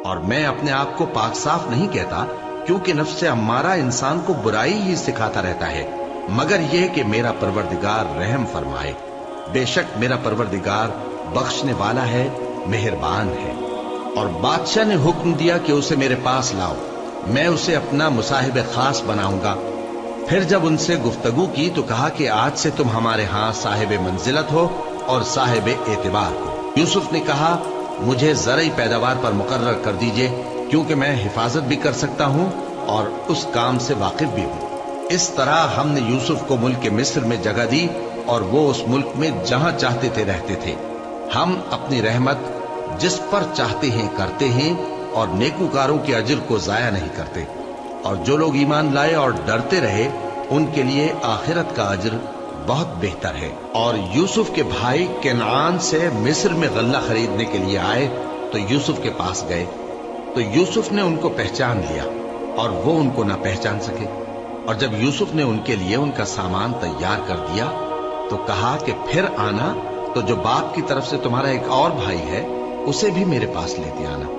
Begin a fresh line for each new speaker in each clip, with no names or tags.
اور میں اپنے آپ کو پاک صاف نہیں کہتا، کیونکہ نفس امارہ انسان کو برائی ہی سکھاتا رہتا ہے، مگر یہ کہ میرا پروردگار رحم فرمائے۔ بے شک میرا پروردگار بخشنے والا ہے، مہربان ہے۔ اور بادشاہ نے حکم دیا کہ اسے میرے پاس لاؤ، میں اسے اپنا مصاحب خاص بناؤں گا۔ پھر جب ان سے گفتگو کی تو کہا کہ آج سے تم ہمارے ہاں صاحب منزلت ہو اور صاحب اعتبار ہو۔ یوسف نے کہا مجھے زرعی پیداوار پر مقرر کر دیجئے، کیونکہ میں حفاظت بھی کر سکتا ہوں اور اس کام سے واقف بھی ہوں۔ اس طرح ہم نے یوسف کو ملک مصر میں جگہ دی اور وہ اس ملک میں جہاں چاہتے تھے رہتے تھے۔ ہم اپنی رحمت جس پر چاہتے ہیں کرتے ہیں اور نیکوکاروں کے اجر کو ضائع نہیں کرتے، اور جو لوگ ایمان لائے اور ڈرتے رہے ان کے لیے آخرت کا اجر بہت بہتر ہے۔ اور یوسف کے بھائی کنعان سے مصر میں غلہ خریدنے کے لیے آئے تو یوسف کے پاس گئے، تو یوسف نے ان کو پہچان لیا اور وہ ان کو نہ پہچان سکے۔ اور جب یوسف نے ان کے لیے ان کا سامان تیار کر دیا تو کہا کہ پھر آنا تو جو باپ کی طرف سے تمہارا ایک اور بھائی ہے اسے بھی میرے پاس لیتے آنا۔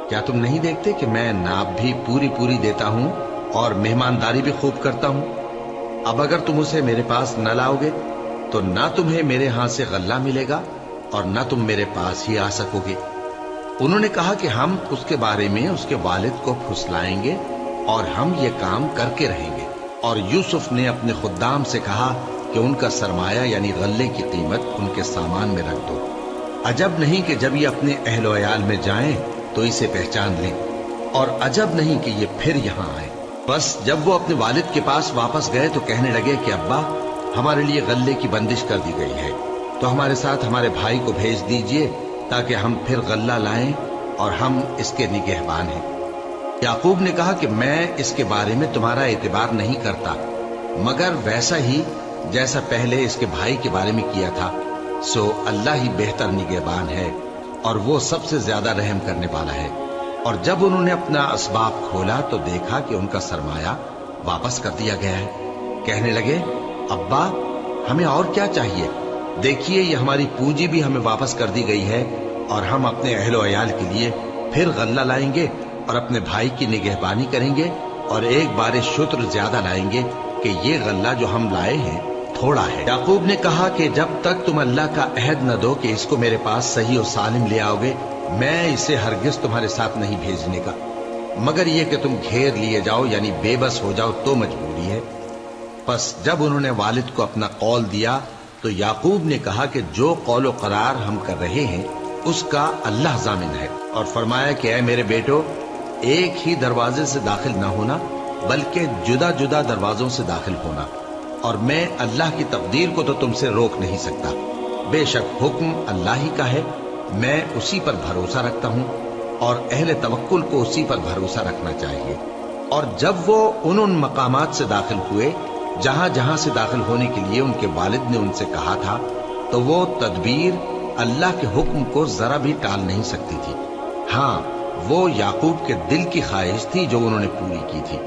کیا تم نہیں دیکھتے کہ میں ناپ بھی پوری پوری دیتا ہوں اور مہمانداری بھی خوب کرتا ہوں؟ اب اگر تم اسے میرے پاس نہ لاؤ گے تو نہ تمہیں میرے ہاں سے غلہ ملے گا اور نہ تم میرے پاس ہی آ سکو گے۔ انہوں نے کہا کہ ہم اس کے بارے میں اس کے والد کو پھسلائیں گے اور ہم یہ کام کر کے رہیں گے۔ اور یوسف نے اپنے خدام سے کہا کہ ان کا سرمایہ یعنی غلے کی قیمت ان کے سامان میں رکھ دو۔ عجب نہیں کہ جب یہ اپنے اہل و عیال میں جائیں تو اسے پہچان لیں، اور عجب نہیں کہ یہ پھر یہاں آئے۔ بس جب وہ اپنے والد کے پاس واپس گئے تو کہنے لگے کہ ابا ہمارے لیے غلے کی بندش کر دی گئی ہے، تو ہمارے ساتھ ہمارے بھائی کو بھیج دیجئے تاکہ ہم پھر غلہ لائیں اور ہم اس کے نگہبان ہیں۔ یعقوب نے کہا کہ میں اس کے بارے میں تمہارا اعتبار نہیں کرتا، مگر ویسا ہی جیسا پہلے اس کے بھائی کے بارے میں کیا تھا، سو اللہ ہی بہتر نگہبان ہے اور وہ سب سے زیادہ رحم کرنے والا ہے۔ اور جب انہوں نے اپنا اسباب کھولا تو دیکھا کہ ان کا سرمایہ واپس کر دیا گیا ہے۔ کہنے لگے ابا ہمیں اور کیا چاہیے؟ دیکھیے یہ ہماری پونجی بھی ہمیں واپس کر دی گئی ہے، اور ہم اپنے اہل و عیال کے لیے پھر غلہ لائیں گے اور اپنے بھائی کی نگہبانی کریں گے، اور ایک بار شتر زیادہ لائیں گے کہ یہ غلہ جو ہم لائے ہیں تھوڑا ہے۔ یعقوب نے کہا کہ جب تک تم اللہ کا عہد نہ دو کہ اس کو میرے پاس صحیح و سالم لے آؤ گے، میں اسے ہرگز تمہارے ساتھ نہیں بھیجنے کا، مگر یہ کہ تم گھیر لیے جاؤ یعنی بے بس ہو جاؤ تو مجبوری ہے۔ پس جب انہوں نے والد کو اپنا قول دیا تو یعقوب نے کہا کہ جو قول و قرار ہم کر رہے ہیں اس کا اللہ ضامن ہے، اور فرمایا کہ اے میرے بیٹو ایک ہی دروازے سے داخل نہ ہونا بلکہ جدا جدا دروازوں سے داخل ہونا، اور میں اللہ کی تقدیر کو تو تم سے روک نہیں سکتا۔ بے شک حکم اللہ ہی کا ہے، میں اسی پر بھروسہ رکھتا ہوں، اور اہل توکل کو اسی پر بھروسہ رکھنا چاہیے۔ اور جب وہ ان مقامات سے داخل ہوئے جہاں جہاں سے داخل ہونے کے لیے ان کے والد نے ان سے کہا تھا، تو وہ تدبیر اللہ کے حکم کو ذرا بھی ٹال نہیں سکتی تھی۔ ہاں وہ یعقوب کے دل کی خواہش تھی جو انہوں نے پوری کی تھی،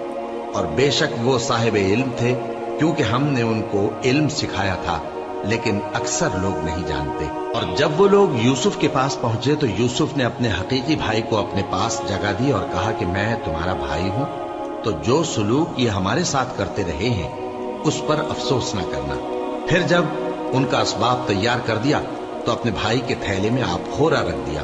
اور بے شک وہ صاحب علم تھے کیونکہ ہم نے ان کو علم سکھایا تھا، لیکن اکثر لوگ نہیں جانتے۔ اور جب وہ لوگ یوسف کے پاس پہنچے تو یوسف نے اپنے حقیقی بھائی کو اپنے پاس جگہ دی اور کہا کہ میں تمہارا بھائی ہوں، تو جو سلوک یہ ہمارے ساتھ کرتے رہے ہیں اس پر افسوس نہ کرنا۔ پھر جب ان کا اسباب تیار کر دیا تو اپنے بھائی کے تھیلے میں آپ خورا رکھ دیا۔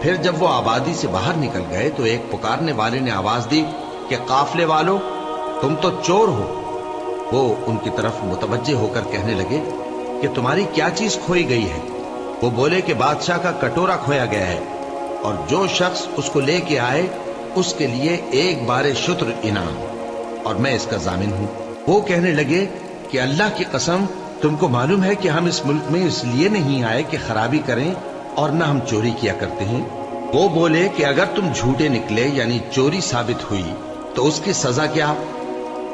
پھر جب وہ آبادی سے باہر نکل گئے تو ایک پکارنے والے نے آواز دی کہ قافلے والو تم تو چور ہو۔ وہ ان کی طرف متوجہ ہو کر کہنے لگے کہ تمہاری کیا چیز کھوئی گئی ہے؟ وہ بولے کہ بادشاہ کا کٹورا کھویا گیا ہے، اور جو شخص اس کو لے کے آئے اس کے لیے ایک بار شتر انعام، اور میں اس کا ضامن ہوں۔ وہ کہنے لگے کہ اللہ کی قسم تم کو معلوم ہے کہ ہم اس ملک میں اس لیے نہیں آئے کہ خرابی کریں اور نہ ہم چوری کیا کرتے ہیں۔ وہ بولے کہ اگر تم جھوٹے نکلے یعنی چوری ثابت ہوئی تو اس کی سزا کیا؟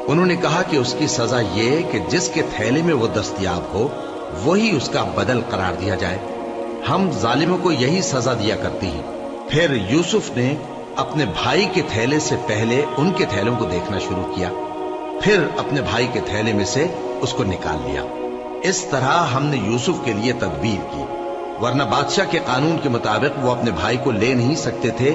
انہوں نے کہا کہ اس کی سزا یہ کہ جس کے تھیلے میں وہ دستیاب ہو وہی اس کا بدل قرار دیا جائے، ہم ظالموں کو یہی سزا دیا کرتی ہیں۔ پھر یوسف نے اپنے بھائی کے تھیلے سے پہلے ان کے تھیلوں کو دیکھنا شروع کیا، پھر اپنے بھائی کے تھیلے میں سے اس کو نکال لیا۔ اس طرح ہم نے یوسف کے لیے تدبیر کی، ورنہ بادشاہ کے قانون کے مطابق وہ اپنے بھائی کو لے نہیں سکتے تھے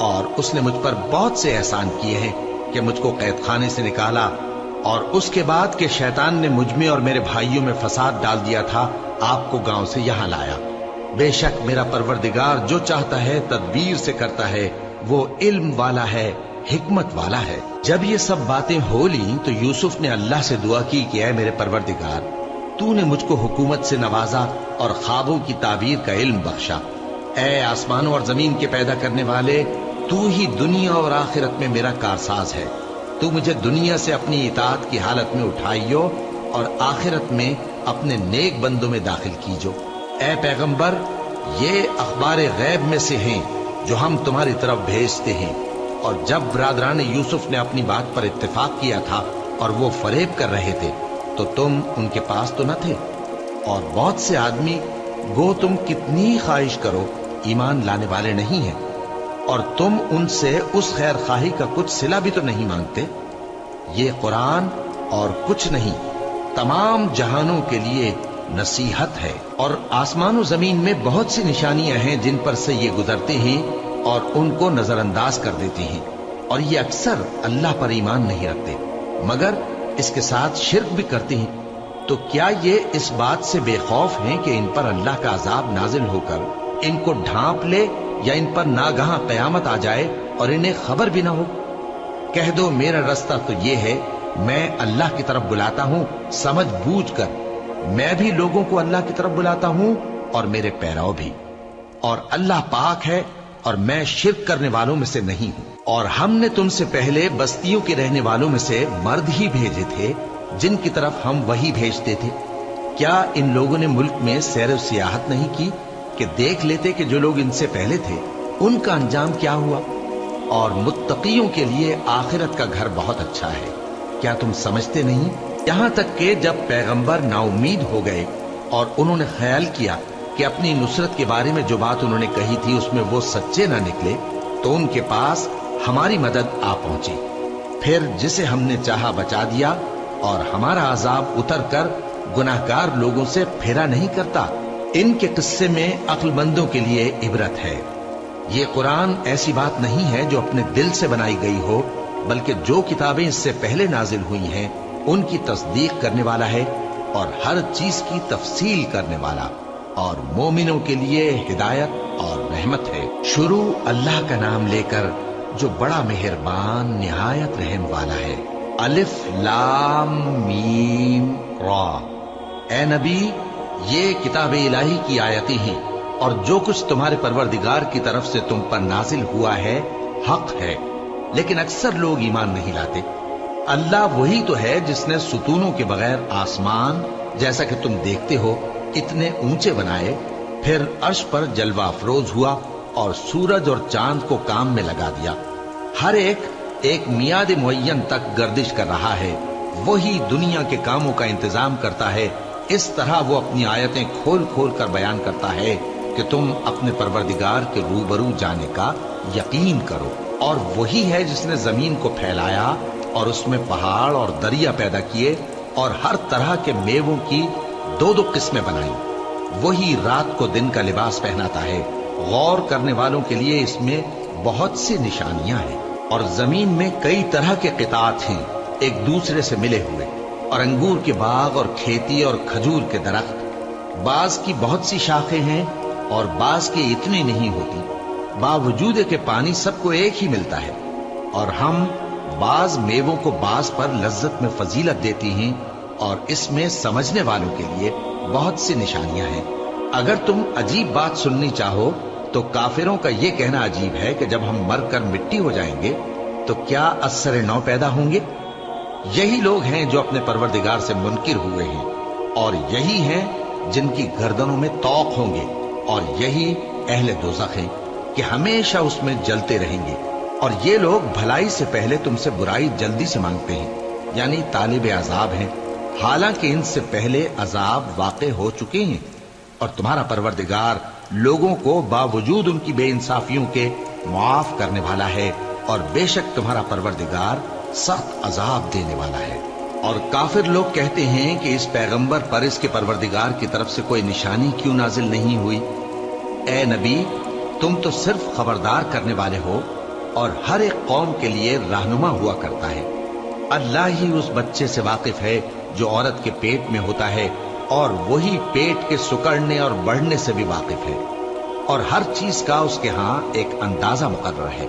اور اس نے مجھ پر بہت سے احسان کیے ہیں کہ مجھ کو قید خانے سے نکالا، اور اس کے بعد کہ شیطان نے مجھ میں اور میرے بھائیوں میں فساد ڈال دیا تھا، آپ کو گاؤں سے یہاں لایا۔ بے شک میرا پروردگار جو چاہتا ہے تدبیر سے کرتا ہے، وہ علم والا ہے، حکمت والا ہے۔ جب یہ سب باتیں ہو لیں تو یوسف نے اللہ سے دعا کی کہ اے میرے پروردگار، تو نے مجھ کو حکومت سے نوازا اور خوابوں کی تعبیر کا علم بخشا۔ اے آسمانوں اور زمین کے پیدا کرنے والے، تو ہی دنیا اور آخرت میں میرا کارساز ہے۔ تو مجھے دنیا سے اپنی اطاعت کی حالت میں اٹھائیو اور آخرت میں اپنے نیک بندوں میں داخل کیجو۔ اے پیغمبر، یہ اخبار غیب میں سے ہیں جو ہم تمہاری طرف بھیجتے ہیں۔ اور جب برادران یوسف نے اپنی بات پر اتفاق کیا تھا اور وہ فریب کر رہے تھے تو تم ان کے پاس تو نہ تھے، اور بہت سے آدمی گو تم کتنی خواہش کرو ایمان لانے والے نہیں ہیں، اور تم ان سے اس خیر خواہی کا کچھ صلہ بھی تو نہیں مانگتے۔ یہ قرآن اور کچھ نہیں تمام جہانوں کے لیے نصیحت ہے، اور آسمان و زمین میں بہت سی نشانیاں ہیں جن پر سے یہ گزرتے ہیں اور ان کو نظر انداز کر دیتے ہیں، اور یہ اکثر اللہ پر ایمان نہیں رکھتے مگر اس کے ساتھ شرک بھی کرتے ہیں۔ تو کیا یہ اس بات سے بے خوف ہیں کہ ان پر اللہ کا عذاب نازل ہو کر ان کو ڈھانپ لے، یا ان پر ناگہاں قیامت آ جائے اور انہیں خبر بھی نہ ہو؟ کہہ دو میرا رستہ تو یہ ہے، میں اللہ کی طرف بلاتا ہوں سمجھ بوجھ کر، میں بھی لوگوں کو اللہ کی طرف بلاتا ہوں اور میرے پیراؤ بھی، اور اللہ پاک ہے اور میں شرک کرنے والوں میں سے نہیں ہوں۔ اور ہم نے تم سے پہلے بستیوں کے رہنے والوں میں سے مرد ہی بھیجے تھے جن کی طرف ہم وہی بھیجتے تھے۔ کیا ان لوگوں نے ملک میں سیر و سیاحت نہیں کی کہ دیکھ لیتے کہ جو لوگ ان سے پہلے تھے ان کا انجام کیا ہوا؟ اور متقیوں کے لیے آخرت کا گھر بہت اچھا ہے۔ کیا تم سمجھتے نہیں؟ یہاں تک کہ جب پیغمبر نا امید ہو گئے اور انہوں نے خیال کیا کہ اپنی نصرت کے بارے میں جو بات انہوں نے کہی تھی اس میں وہ سچے نہ نکلے، تو ان کے پاس ہماری مدد آ پہنچی۔ پھر جسے ہم نے چاہا بچا دیا، اور ہمارا عذاب اتر کر گناہگار لوگوں سے پھیرا نہیں کرتا۔ ان کے قصے میں عقل مندوں کے لیے عبرت ہے۔ یہ قرآن ایسی بات نہیں ہے جو اپنے دل سے بنائی گئی ہو، بلکہ جو کتابیں اس سے پہلے نازل ہوئی ہیں ان کی تصدیق کرنے والا ہے، اور ہر چیز کی تفصیل کرنے والا، اور مومنوں کے لیے ہدایت اور رحمت ہے۔ شروع اللہ کا نام لے کر جو بڑا مہربان نہایت رحم والا ہے۔ الف لام میم را۔ اے نبی، یہ کتاب الہی کی آیتیں ہیں، اور جو کچھ تمہارے پروردگار کی طرف سے تم پر نازل ہوا ہے حق ہے، لیکن اکثر لوگ ایمان نہیں لاتے۔ اللہ وہی تو ہے جس نے ستونوں کے بغیر آسمان جیسا کہ تم دیکھتے ہو اتنے اونچے بنائے، پھر عرش پر جلوہ افروز ہوا اور سورج اور چاند کو کام میں لگا دیا۔ ہر ایک میعاد معین تک گردش کر رہا ہے۔ وہی دنیا کے کاموں کا انتظام کرتا ہے۔ اس طرح وہ اپنی آیتیں کھول کھول کر بیان کرتا ہے کہ تم اپنے پروردگار کے روبرو جانے کا یقین کرو۔ اور وہی ہے جس نے زمین کو پھیلایا اور اس میں پہاڑ اور دریا پیدا کیے، اور ہر طرح کے میووں کی دو دو قسمیں بنائی۔ وہی رات کو دن کا لباس پہناتا ہے۔ غور کرنے والوں کے لیے اس میں بہت سی نشانیاں ہیں۔ اور زمین میں کئی طرح کے قطعات ہیں ایک دوسرے سے ملے ہوئے، اور انگور کے باغ اور کھیتی اور کھجور کے درخت۔ بعض کی بہت سی شاخیں ہیں اور بعض کی اتنی نہیں ہوتی، باوجود کہ پانی سب کو ایک ہی ملتا ہے۔ اور ہم بعض میووں کو بعض پر لذت میں فضیلت دیتی ہیں، اور اس میں سمجھنے والوں کے لیے بہت سی نشانیاں ہیں۔ اگر تم عجیب بات سننی چاہو تو کافروں کا یہ کہنا عجیب ہے کہ جب ہم مر کر مٹی ہو جائیں گے تو کیا اثر نو پیدا ہوں گے؟ یہی لوگ ہیں جو اپنے پروردگار سے منکر ہوئے ہیں، اور یہی ہیں جن کی گردنوں میں طوق ہوں گے، اور یہی اہل دوزخ ہیں کہ ہمیشہ اس میں جلتے رہیں گے۔ اور یہ لوگ بھلائی سے پہلے تم سے برائی جلدی سے مانگتے ہیں، یعنی طالب عذاب ہیں، حالانکہ ان سے پہلے عذاب واقع ہو چکے ہیں۔ اور تمہارا پروردگار لوگوں کو باوجود ان کی بے انصافیوں کے معاف کرنے والا ہے، اور بے شک تمہارا پروردگار سخت عذاب دینے والا ہے۔ اور کافر لوگ کہتے ہیں کہ اس پیغمبر پر اس کے پروردگار کی طرف سے کوئی نشانی کیوں نازل نہیں ہوئی؟ اے نبی، تم تو صرف خبردار کرنے والے ہو، اور ہر ایک قوم کے لیے رہنما ہوا کرتا ہے۔ اللہ ہی اس بچے سے واقف ہے جو عورت کے پیٹ میں ہوتا ہے، اور وہی پیٹ کے سکڑنے اور بڑھنے سے بھی واقف ہے، اور ہر چیز کا اس کے ہاں ایک اندازہ مقرر ہے۔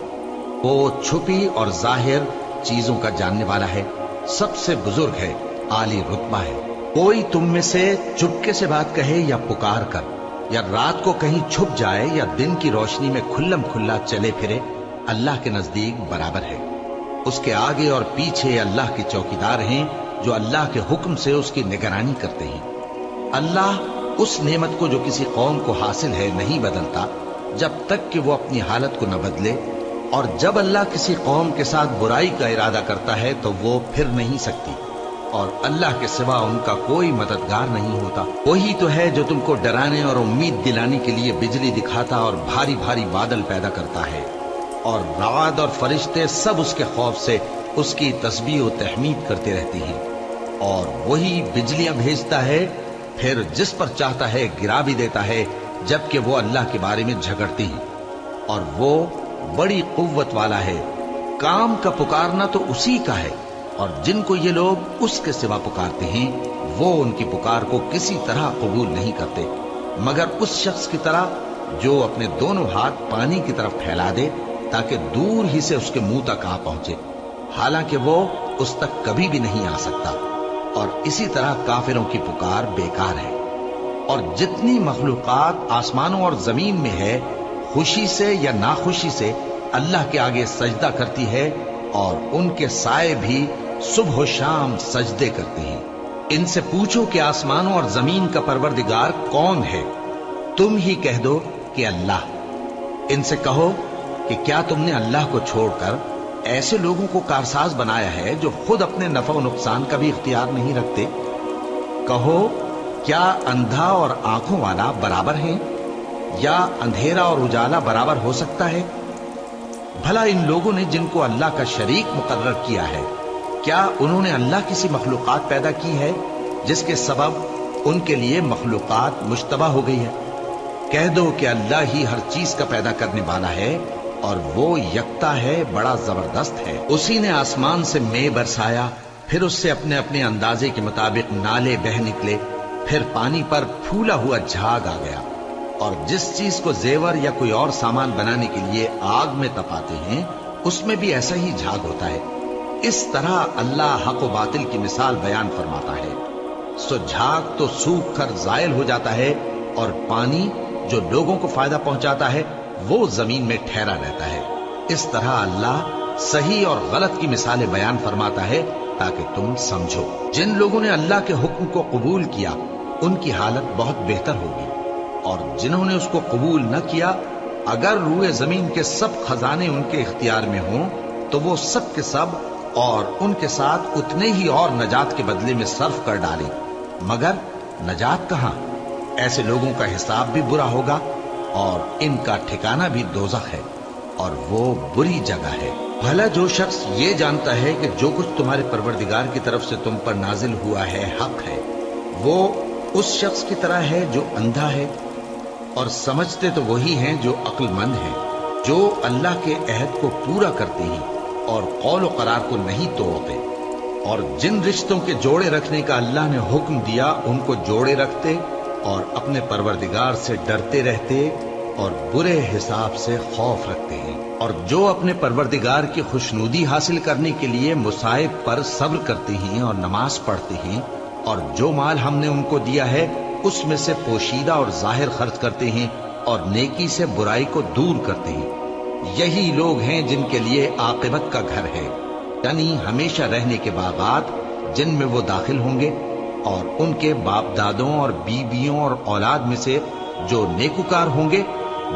وہ چھپی اور ظاہر چیزوں کا جاننے والا ہے، سب سے بزرگ ہے، عالی رتبہ ہے۔ کوئی تم میں سے چپکے سے بات کہے یا پکار کر، یا رات کو کہیں چھپ جائے یا دن کی روشنی میں کھلم کھلا چلے پھرے، اللہ کے نزدیک برابر ہے۔ اس کے آگے اور پیچھے اللہ کے چوکیدار ہیں جو اللہ کے حکم سے اس کی نگرانی کرتے ہیں۔ اللہ اس نعمت کو جو کسی قوم کو حاصل ہے نہیں بدلتا جب تک کہ وہ اپنی حالت کو نہ بدلے، اور جب اللہ کسی قوم کے ساتھ برائی کا ارادہ کرتا ہے تو وہ پھر نہیں سکتی، اور اللہ کے سوا ان کا کوئی مددگار نہیں ہوتا۔ وہی تو ہے جو تم کو ڈرانے اور امید دلانے کے لیے بجلی دکھاتا اور بھاری بھاری بادل پیدا کرتا ہے، اور رعد اور فرشتے سب اس کے خوف سے اس کی تسبیح و تحمید کرتے رہتے ہیں۔ اور وہی بجلیاں بھیجتا ہے، پھر جس پر چاہتا ہے گرا بھی دیتا ہے، جبکہ وہ اللہ کے بارے میں جھگڑتے ہیں، اور وہ بڑی قوت والا ہے۔ کام کا پکارنا تو اسی کا ہے، اور جن کو یہ لوگ اس کے سوا پکارتے ہیں وہ ان کی پکار کو کسی طرح قبول نہیں کرتے، مگر اس شخص کی طرح جو اپنے دونوں ہاتھ پانی کی طرف پھیلا دے تاکہ دور ہی سے اس کے منہ تک آ پہنچے، حالانکہ وہ اس تک کبھی بھی نہیں آ سکتا۔ اور اسی طرح کافروں کی پکار بیکار ہے۔ اور جتنی مخلوقات آسمانوں اور زمین میں ہے، خوشی سے یا ناخوشی سے اللہ کے آگے سجدہ کرتی ہے، اور ان کے سائے بھی صبح و شام سجدے کرتے ہیں۔ ان سے پوچھو کہ آسمانوں اور زمین کا پروردگار کون ہے؟ تم ہی کہہ دو کہ اللہ۔ ان سے کہو کہ کیا تم نے اللہ کو چھوڑ کر ایسے لوگوں کو کارساز بنایا ہے جو خود اپنے نفع و نقصان کا بھی اختیار نہیں رکھتے؟ کہو کیا اندھا اور آنکھوں والا برابر ہیں، یا اندھیرا اور اجالا برابر ہو سکتا ہے؟ بھلا ان لوگوں نے جن کو اللہ کا شریک مقرر کیا ہے، کیا انہوں نے اللہ کسی مخلوقات پیدا کی ہے جس کے سبب ان کے لیے مخلوقات مشتبہ ہو گئی ہے؟ کہہ دو کہ اللہ ہی ہر چیز کا پیدا کرنے والا ہے، اور وہ یکتا ہے، بڑا زبردست ہے۔ اسی نے آسمان سے مے برسایا، پھر اس سے اپنے اپنے اندازے کے مطابق نالے بہ نکلے، پھر پانی پر پھولا ہوا جھاگ آ گیا۔ اور جس چیز کو زیور یا کوئی اور سامان بنانے کے لیے آگ میں تپاتے ہیں، اس میں بھی ایسا ہی جھاگ ہوتا ہے۔ اس طرح اللہ حق و باطل کی مثال بیان فرماتا ہے۔ سو جھاگ تو سوکھ کر زائل ہو جاتا ہے، اور پانی جو لوگوں کو فائدہ پہنچاتا ہے وہ زمین میں ٹھہرا رہتا ہے۔ اس طرح اللہ صحیح اور غلط کی مثالیں بیان فرماتا ہے تاکہ تم سمجھو۔ جن لوگوں نے اللہ کے حکم کو قبول کیا ان کی حالت بہت بہتر ہوگی، اور جنہوں نے اس کو قبول نہ کیا، اگر روئے زمین کے سب خزانے ان کے اختیار میں ہوں تو وہ سب کے سب اور ان کے ساتھ اتنے ہی اور نجات کے بدلے میں صرف کر ڈالیں، مگر نجات کہاں؟ ایسے لوگوں کا حساب بھی برا ہوگا، اور ان کا ٹھکانہ بھی دوزخ ہے، اور وہ بری جگہ ہے۔ بھلا جو شخص یہ جانتا ہے کہ جو کچھ تمہارے پروردگار کی طرف سے تم پر نازل ہوا ہے حق ہے، وہ اس شخص کی طرح ہے جو اندھا ہے، اور سمجھتے تو وہی ہیں جو عقل مند ہیں، جو اللہ کے عہد کو پورا کرتے ہیں اور قول و قرار کو نہیں توڑتے، اور جن رشتوں کے جوڑے رکھنے کا اللہ نے حکم دیا ان کو جوڑے رکھتے، اور اپنے پروردگار سے ڈرتے رہتے، اور برے حساب سے خوف رکھتے ہیں، اور جو اپنے پروردگار کی خوشنودی حاصل کرنے کے لیے مصائب پر صبر کرتے ہیں اور نماز پڑھتے ہیں، اور جو مال ہم نے ان کو دیا ہے اس میں سے پوشیدہ اور ظاہر خرچ کرتے ہیں، اور نیکی سے برائی کو دور کرتے ہیں۔ یہی لوگ ہیں جن کے لیے عاقبت کا گھر ہے، یعنی ہمیشہ رہنے کے باغات جن میں وہ داخل ہوں گے، اور ان کے باپ دادوں اور بیویوں اور اولاد میں سے جو نیکوکار ہوں گے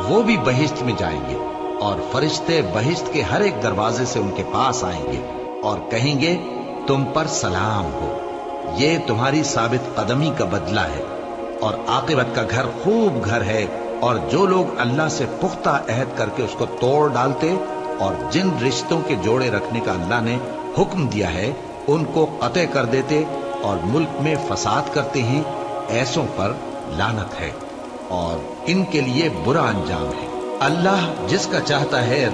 وہ بھی بہشت میں جائیں گے، اور فرشتے بہشت کے ہر ایک دروازے سے ان کے پاس آئیں گے اور کہیں گے تم پر سلام ہو، یہ تمہاری ثابت قدمی کا بدلہ ہے، اور عاقبت کا گھر خوب گھر ہے۔ اور جو لوگ اللہ سے پختہ عہد کر کے اس کو توڑ ڈالتے، اور جن رشتوں کے جوڑے رکھنے کا اللہ نے حکم دیا ہے ان کو قطع کر دیتے اور ملک میں فساد کرتے ہیں، ایسوں پر لعنت ہے، اور ان کے لیے برا انجام ہے۔ اللہ جس کا چاہتا ہے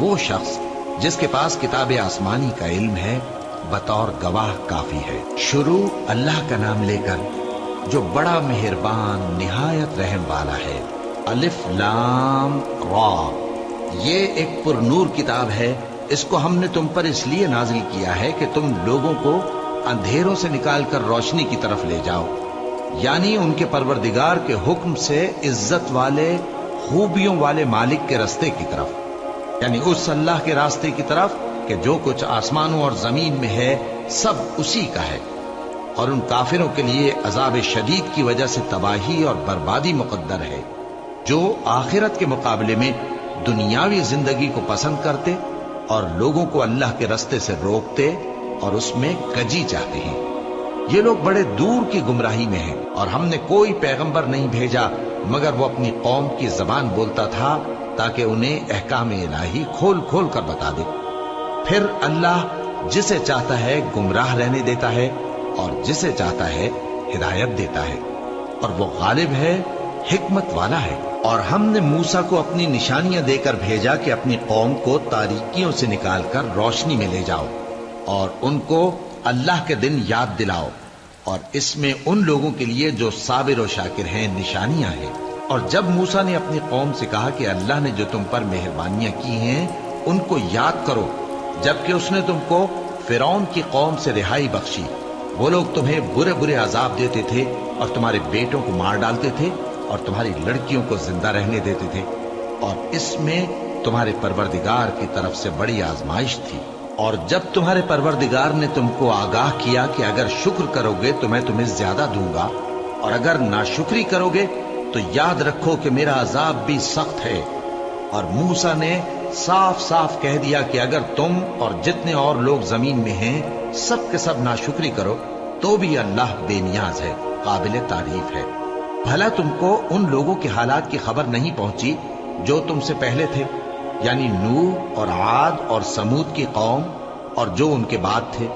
وہ شخص جس کے پاس کتاب آسمانی کا علم ہے بطور گواہ کافی ہے۔ شروع اللہ کا نام لے کر جو بڑا مہربان نہایت رحم والا ہے۔ الف لام را، یہ ایک پر نور کتاب ہے، اس کو ہم نے تم پر اس لیے نازل کیا ہے کہ تم لوگوں کو اندھیروں سے نکال کر روشنی کی طرف لے جاؤ، یعنی ان کے پروردگار کے حکم سے عزت والے خوبیوں والے مالک کے راستے کی طرف، یعنی اس اللہ کے راستے کی طرف کہ جو کچھ آسمانوں اور زمین میں ہے سب اسی کا ہے۔ اور ان کافروں کے لیے عذاب شدید کی وجہ سے تباہی اور بربادی مقدر ہے، جو آخرت کے مقابلے میں دنیاوی زندگی کو پسند کرتے اور لوگوں کو اللہ کے راستے سے روکتے اور اس میں کجی چاہتے ہیں۔ یہ لوگ بڑے دور کی گمراہی میں ہیں، اور ہم نے کوئی پیغمبر نہیں بھیجا مگر وہ اپنی قوم کی زبان بولتا تھا تاکہ انہیں احکام الہی کھول کھول کر بتا دے۔ پھر اللہ جسے چاہتا ہے گمراہ رہنے دیتا ہے اور جسے چاہتا ہے ہدایت دیتا ہے، اور وہ غالب ہے، حکمت والا ہے۔ اور ہم نے موسیٰ کو اپنی نشانیاں دے کر بھیجا کہ اپنی قوم کو تاریکیوں سے نکال کر روشنی میں لے جاؤ اور ان کو اللہ کے دن یاد دلاؤ، اور اس میں ان لوگوں کے لیے جو صابر و شاکر ہیں نشانیاں ہیں۔ اور جب موسیٰ نے اپنی قوم سے کہا کہ اللہ نے جو تم پر مہربانیاں کی ہیں ان کو یاد کرو، جبکہ اس نے تم کو فرعون کی قوم سے رہائی بخشی، وہ لوگ تمہیں برے برے عذاب دیتے تھے اور تمہارے بیٹوں کو مار ڈالتے تھے اور تمہاری لڑکیوں کو زندہ رہنے دیتے تھے، اور اس میں تمہارے پروردگار کی طرف سے بڑی آزمائش تھی۔ اور جب تمہارے پروردگار نے تم کو آگاہ کیا کہ اگر شکر کرو گے تو میں تمہیں زیادہ دوں گا، اور اگر ناشکری کرو گے تو یاد رکھو کہ میرا عذاب بھی سخت ہے۔ اور موسیٰ نے صاف صاف کہہ دیا کہ اگر تم اور جتنے اور لوگ زمین میں ہیں سب کے سب ناشکری کرو تو بھی اللہ بے نیاز ہے، قابل تعریف ہے۔ بھلا تم کو ان لوگوں کے حالات کی خبر نہیں پہنچی جو تم سے پہلے تھے، یعنی نوح اور عاد اور سمود کی قوم اور جو ان کے بعد تھے،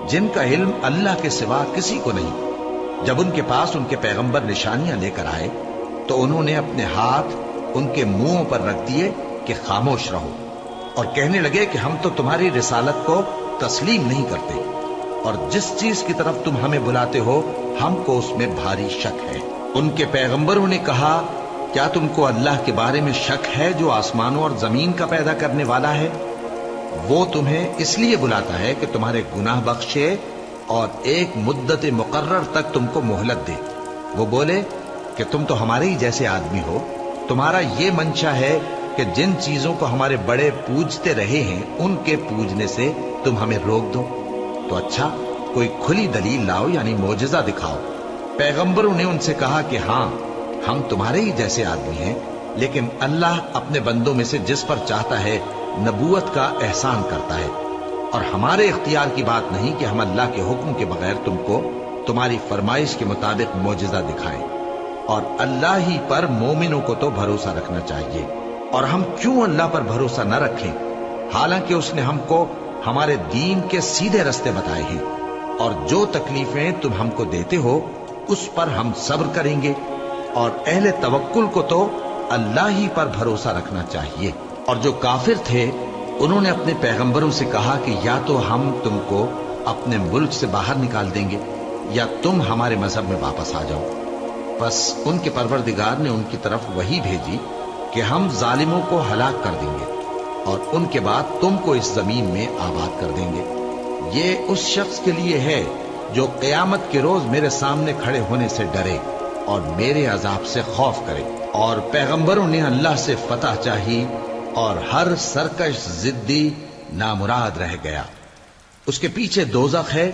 جن کا علم اللہ کے سوا کسی کو نہیں۔ جب ان کے پاس ان کے پیغمبر نشانیاں لے کر آئے تو انہوں نے اپنے ہاتھ ان کے منہوں پر رکھ دیے کہ خاموش رہو، اور کہنے لگے کہ ہم تو تمہاری رسالت کو تسلیم نہیں کرتے، اور جس چیز کی طرف تم ہمیں بلاتے ہو ہم کو اس میں بھاری شک ہے۔ ان کے پیغمبروں نے کہا کیا تم کو اللہ کے بارے میں شک ہے جو آسمانوں اور زمین کا پیدا کرنے والا ہے؟ وہ تمہیں اس لیے بلاتا ہے کہ تمہارے گناہ بخشے اور ایک مدت مقرر تک تم کو مہلت دے۔ وہ بولے کہ تم تو ہمارے ہی جیسے آدمی ہو، تمہارا یہ منشا ہے کہ جن چیزوں کو ہمارے بڑے پوجتے رہے ہیں ان کے پوجنے سے تم ہمیں روک دو، تو اچھا کوئی کھلی دلیل لاؤ، یعنی معجزہ دکھاؤ۔ پیغمبروں نے ان سے کہا کہ ہاں ہم تمہارے ہی جیسے آدمی ہیں، لیکن اللہ اپنے بندوں میں سے جس پر چاہتا ہے نبوت کا احسان کرتا ہے، اور ہمارے اختیار کی بات نہیں کہ ہم اللہ کے حکم کے بغیر تم کو تمہاری فرمائش کے مطابق معجزہ دکھائیں۔ اور اللہ ہی پر مومنوں کو تو بھروسہ رکھنا چاہیے، اور ہم کیوں اللہ پر بھروسہ نہ رکھیں حالانکہ اس نے ہم کو ہمارے دین کے سیدھے رستے بتائے ہیں، اور جو تکلیفیں تم ہم کو دیتے ہو اس پر ہم صبر کریں گے، اور اہل توکل کو تو اللہ ہی پر بھروسہ رکھنا چاہیے۔ اور جو کافر تھے انہوں نے اپنے پیغمبروں سے کہا کہ یا تو ہم تم کو اپنے ملک سے باہر نکال دیں گے یا تم ہمارے مذہب میں واپس آ جاؤ۔ بس ان کے پروردگار نے ان کی طرف وحی بھیجی کہ ہم ظالموں کو ہلاک کر دیں گے اور ان کے بعد تم کو اس زمین میں آباد کر دیں گے۔ یہ اس شخص کے لیے ہے جو قیامت کے روز میرے سامنے کھڑے ہونے سے ڈرے اور میرے عذاب سے خوف کرے۔ اور پیغمبروں نے اللہ سے فتح چاہی اور ہر سرکش ضدی نامراد رہ گیا۔ اس کے پیچھے دوزخ ہے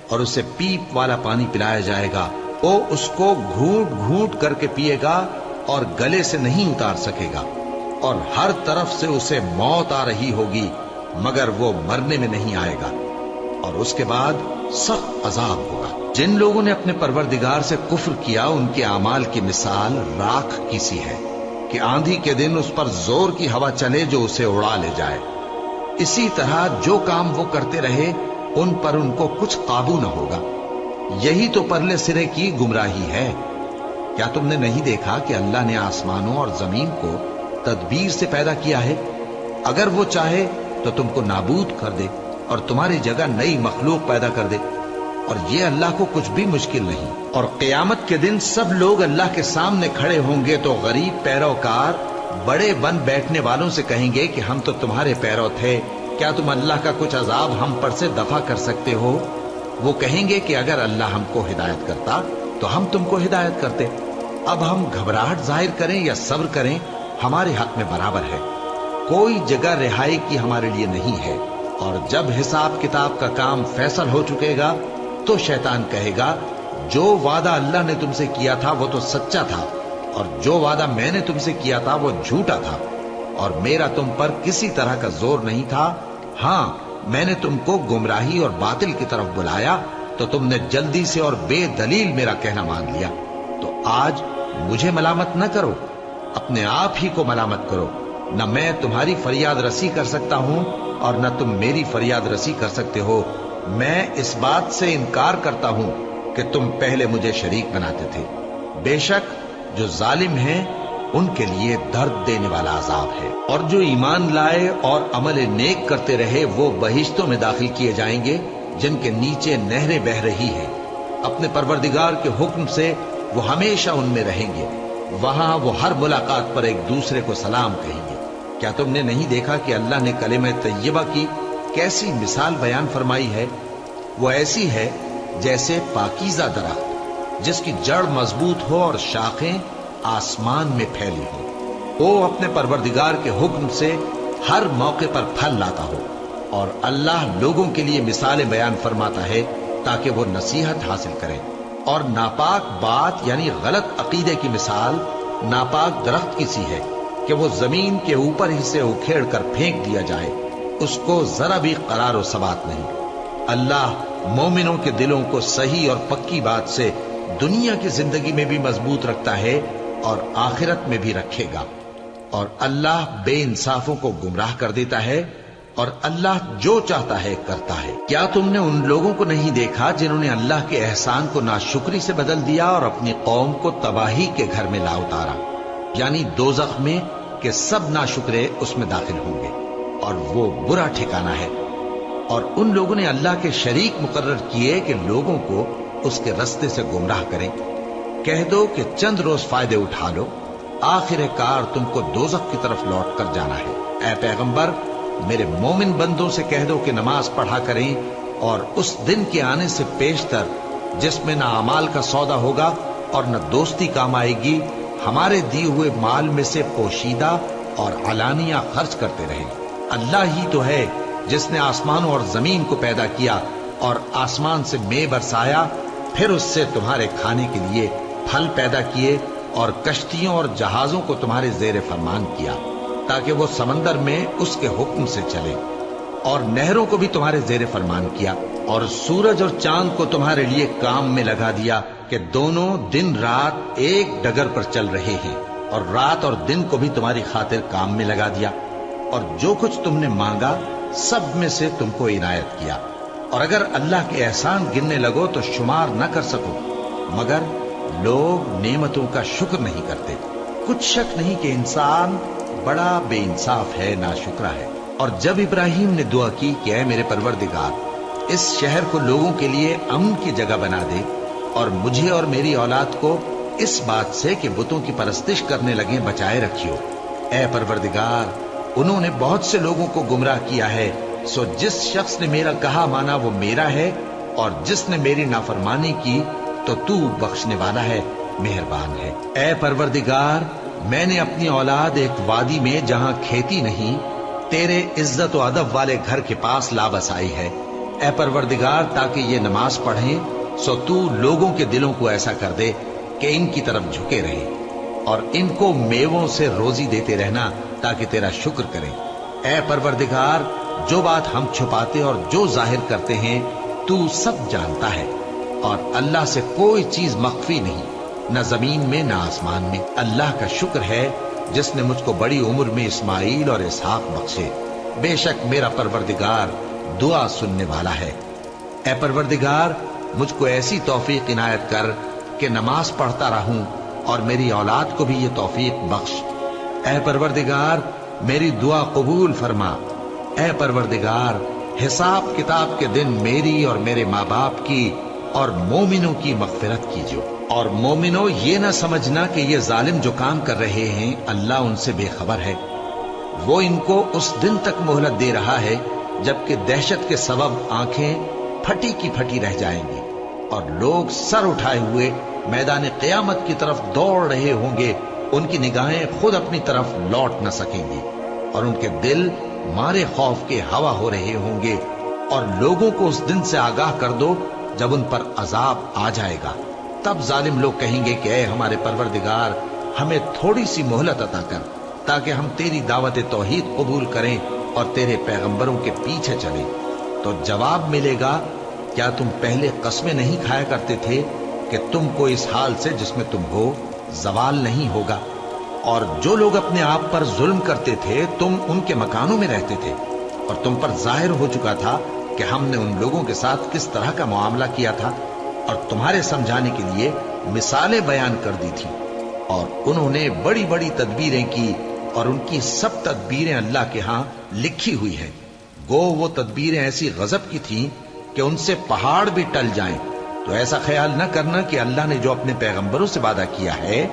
اور اسے پیپ والا پانی پلایا جائے گا، وہ اس کو گھونٹ گھونٹ کر کے پیے گا اور گلے سے نہیں اتار سکے گا، اور ہر طرف سے اسے موت آ رہی ہوگی مگر وہ مرنے میں نہیں آئے گا، اور اس کے بعد سخت عذاب ہوگا۔ جن لوگوں نے اپنے پروردگار سے کفر کیا ان کے اعمال کی مثال راکھ کی سی ہے کہ آندھی کے دن اس پر زور کی ہوا چلے جو اسے اڑا لے جائے۔ اسی طرح جو کام وہ کرتے رہے ان پر ان کو کچھ قابو نہ ہوگا۔ یہی تو پرلے سرے کی گمراہی ہے۔ کیا تم نے نہیں دیکھا کہ اللہ نے آسمانوں اور زمین کو تدبیر سے پیدا کیا ہے؟ اگر وہ چاہے تو تم کو نابود کر دے اور تمہاری جگہ نئی مخلوق پیدا کر دے، اور یہ اللہ کو کچھ بھی مشکل نہیں۔ اور قیامت کے دن سب لوگ اللہ کے سامنے کھڑے ہوں گے تو غریب پیروکار بڑے بن بیٹھنے والوں سے کہیں گے کہ ہم تو تمہارے پیرو تھے، کیا تم اللہ کا کچھ عذاب ہم پر سے دفع کر سکتے ہو؟ وہ کہیں گے کہ اگر اللہ ہم کو ہدایت کرتا تو ہم تم کو ہدایت کرتے۔ اب ہم گھبراہٹ ظاہر کریں یا صبر کریں، ہمارے حق میں برابر ہے، کوئی جگہ رہائی کی ہمارے لیے نہیں ہے۔ اور جب حساب کتاب کا کام فیصل ہو چکے گا تو شیطان کہے گا جو وعدہ اللہ نے تم سے کیا تھا وہ تو سچا تھا، اور جو وعدہ میں نے تم سے کیا تھا وہ جھوٹا تھا، اور میرا تم پر کسی طرح کا زور نہیں تھا۔ ہاں، میں نے تم کو گمراہی اور باطل کی طرف بلایا تو تم نے جلدی سے اور بے دلیل میرا کہنا مان لیا۔ تو آج مجھے ملامت نہ کرو، اپنے آپ ہی کو ملامت کرو۔ نہ میں تمہاری فریاد رسی کر سکتا ہوں اور نہ تم میری فریاد رسی کر سکتے ہو۔ میں اس بات سے انکار کرتا ہوں کہ تم پہلے مجھے شریک بناتے تھے۔ بے شک جو ظالم ہیں ان کے لیے درد دینے والا عذاب ہے۔ اور جو ایمان لائے اور عمل نیک کرتے رہے وہ بہشتوں میں داخل کیے جائیں گے جن کے نیچے نہریں بہہ رہی ہیں۔ اپنے پروردگار کے حکم سے وہ ہمیشہ ان میں رہیں گے، وہاں وہ ہر ملاقات پر ایک دوسرے کو سلام کہیں گے۔ کیا تم نے نہیں دیکھا کہ اللہ نے کلمہ طیبہ کی کیسی مثال بیان فرمائی ہے؟ وہ ایسی ہے جیسے پاکیزہ درخت جس کی جڑ مضبوط ہو اور شاخیں آسمان میں پھیلی ہو۔ وہ اپنے پروردگار کے حکم سے ہر موقع پر پھل لاتا ہو، اور اللہ لوگوں کے لیے مثالیں بیان فرماتا ہے تاکہ وہ نصیحت حاصل کریں۔ اور ناپاک بات یعنی غلط عقیدے کی مثال ناپاک درخت کی سی ہے کہ وہ زمین کے اوپر ہی سے اکھیڑ کر پھینک دیا جائے، اس کو ذرا بھی قرار و ثبات نہیں۔ اللہ مومنوں کے دلوں کو صحیح اور پکی بات سے دنیا کی زندگی میں بھی مضبوط رکھتا ہے اور آخرت میں بھی رکھے گا۔ اور اللہ بے انصافوں کو گمراہ کر دیتا ہے، اور اللہ جو چاہتا ہے کرتا ہے۔ کیا تم نے ان لوگوں کو نہیں دیکھا جنہوں نے اللہ کے احسان کو ناشکری سے بدل دیا اور اپنی قوم کو تباہی کے گھر میں لا اتارا، یعنی دوزخ میں، کہ سب ناشکرے اس میں داخل ہوں گے اور وہ برا ٹھکانہ ہے۔ اور ان لوگوں نے اللہ کے شریک مقرر کیے کہ لوگوں کو اس کے رستے سے گمراہ کریں۔ کہہ دو کہ چند روز فائدے اٹھا لو، آخر کار تم کو دوزخ کی طرف لوٹ کر جانا ہے۔ اے پیغمبر، میرے مومن بندوں سے کہہ دو کہ نماز پڑھا کریں، اور اس دن کے آنے سے پیشتر جس میں نہ اعمال کا سودا ہوگا اور نہ دوستی کام آئے گی، ہمارے دیے ہوئے مال میں سے پوشیدہ اور علانیہ خرچ کرتے رہیں۔ اللہ ہی تو ہے جس نے آسمانوں اور زمین کو پیدا کیا اور آسمان سے مے برسایا، پھر اس سے تمہارے کھانے کے لیے پھل پیدا کیے اور کشتیوں اور جہازوں کو تمہارے زیر فرمان کیا تاکہ وہ سمندر میں اس کے حکم سے چلے، اور نہروں کو بھی تمہارے زیر فرمان کیا، اور سورج اور چاند کو تمہارے لیے کام میں لگا دیا کہ دونوں دن رات ایک ڈگر پر چل رہے ہیں، اور رات اور دن کو بھی تمہاری خاطر کام میں لگا دیا، اور جو کچھ تم نے مانگا سب میں سے تم کو عنایت کیا۔ اور اگر اللہ کے احسان گننے لگو تو شمار نہ کر سکو، مگر لوگ نعمتوں کا شکر نہیں کرتے۔ کچھ شک نہیں کہ انسان بڑا بے انصاف ہے، ناشکرا ہے۔ اور جب ابراہیم نے دعا کی کہ اے میرے پروردگار، اس شہر کو لوگوں کے لیے امن کی جگہ بنا دے، اور مجھے اور میری اولاد کو اس بات سے کہ بتوں کی پرستش کرنے لگیں بچائے رکھیو۔ اے پروردگار، انہوں نے بہت سے لوگوں کو گمراہ کیا ہے، سو جس شخص نے میرا کہا مانا وہ میرا ہے، اور جس نے میری نافرمانی کی تو تو بخشنے والا ہے، مہربان ہے۔ اے پروردگار، میں نے اپنی اولاد ایک وادی میں جہاں کھیتی نہیں، تیرے عزت و ادب والے گھر کے پاس لا بسائی ہے۔ اے پروردگار، تاکہ یہ نماز پڑھیں، سو تو لوگوں کے دلوں کو ایسا کر دے کہ ان کی طرف جھکے رہیں، اور ان کو میووں سے روزی دیتے رہنا تاکہ تیرا شکر کریں۔ اے پروردگار، جو بات ہم چھپاتے اور جو ظاہر کرتے ہیں تو سب جانتا ہے، اور اللہ سے کوئی چیز مخفی نہیں، نہ زمین میں نہ آسمان میں۔ اللہ کا شکر ہے جس نے مجھ کو بڑی عمر میں اسماعیل اور اسحاق بخشے، بے شک میرا پروردگار دعا سننے والا ہے۔ اے پروردگار، مجھ کو ایسی توفیق عنایت کر کہ نماز پڑھتا رہوں، اور میری اولاد کو بھی یہ توفیق بخش۔ اے پروردگار، میری دعا قبول فرما۔ اے پروردگار، حساب کتاب کے دن میری اور میرے ماں باپ کی اور مومنوں کی مغفرت کیجو۔ اور مومنوں، یہ نہ سمجھنا کہ یہ ظالم جو کام کر رہے ہیں اللہ ان سے بے خبر ہے۔ وہ ان کو اس دن تک مہلت دے رہا ہے جبکہ دہشت کے سبب آنکھیں پھٹی کی پھٹی رہ جائیں گی اور لوگ سر اٹھائے ہوئے میدان قیامت کی طرف دوڑ رہے ہوں گے۔ ان کی نگاہیں خود اپنی طرف لوٹ نہ سکیں گی اور ان کے دل مارے خوف کے ہوا ہو رہے ہوں گے۔ اور لوگوں کو اس دن سے آگاہ کر دو جب ان پر عذاب آ جائے گا۔ تب ظالم لوگ کہیں گے کہ اے ہمارے پروردگار، ہمیں تھوڑی سی مہلت عطا کر تاکہ ہم تیری دعوت توحید قبول کریں اور تیرے پیغمبروں کے پیچھے چلیں۔ تو جواب ملے گا، کیا تم پہلے قسمیں نہیں کھایا کرتے تھے کہ تم کو اس حال سے جس میں تم ہو زوال نہیں ہوگا؟ اور جو لوگ اپنے آپ پر ظلم کرتے تھے تم ان کے مکانوں میں رہتے تھے، اور تم پر ظاہر ہو چکا تھا کہ ہم نے ان لوگوں کے ساتھ کس طرح کا معاملہ کیا تھا، اور تمہارے سمجھانے کے لیے مثالیں بیان کر دی تھی۔ اور انہوں نے بڑی بڑی تدبیریں کی، اور ان کی سب تدبیریں اللہ کے ہاں لکھی ہوئی ہیں۔ گو وہ تدبیریں ایسی غضب کی تھیں کہ ان سے پہاڑ بھی ٹل جائیں۔ تو ایسا خیال نہ کرنا کہ اللہ نے جو اپنے پیغمبروں سے وعدہ کیا ہے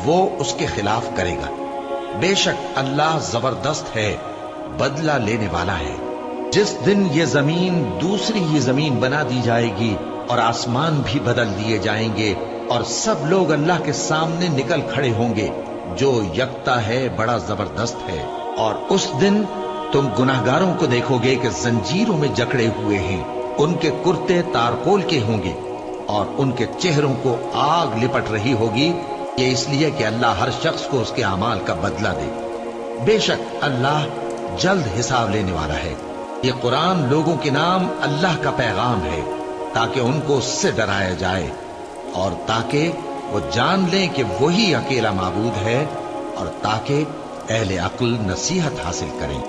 وہ اس کے خلاف کرے گا۔ بے شک اللہ زبردست ہے، بدلہ لینے والا ہے۔ جس دن یہ زمین دوسری ہی زمین بنا دی جائے گی اور آسمان بھی بدل دیے جائیں گے اور سب لوگ اللہ کے سامنے نکل کھڑے ہوں گے، جو یکتا ہے بڑا زبردست ہے۔ اور اس دن تم گناہگاروں کو دیکھو گے کہ زنجیروں میں جکڑے ہوئے ہیں، ان کے کرتے تارکول کے ہوں گے اور ان کے چہروں کو آگ لپٹ رہی ہوگی، یہ اس لیے کہ اللہ ہر شخص کو اس کے اعمال کا بدلہ دے۔ بے شک اللہ جلد حساب لینے والا ہے۔ یہ قرآن لوگوں کے نام اللہ کا پیغام ہے تاکہ ان کو اس سے ڈرایا جائے اور تاکہ وہ جان لیں کہ وہی اکیلا معبود ہے، اور تاکہ اہل عقل نصیحت حاصل کریں۔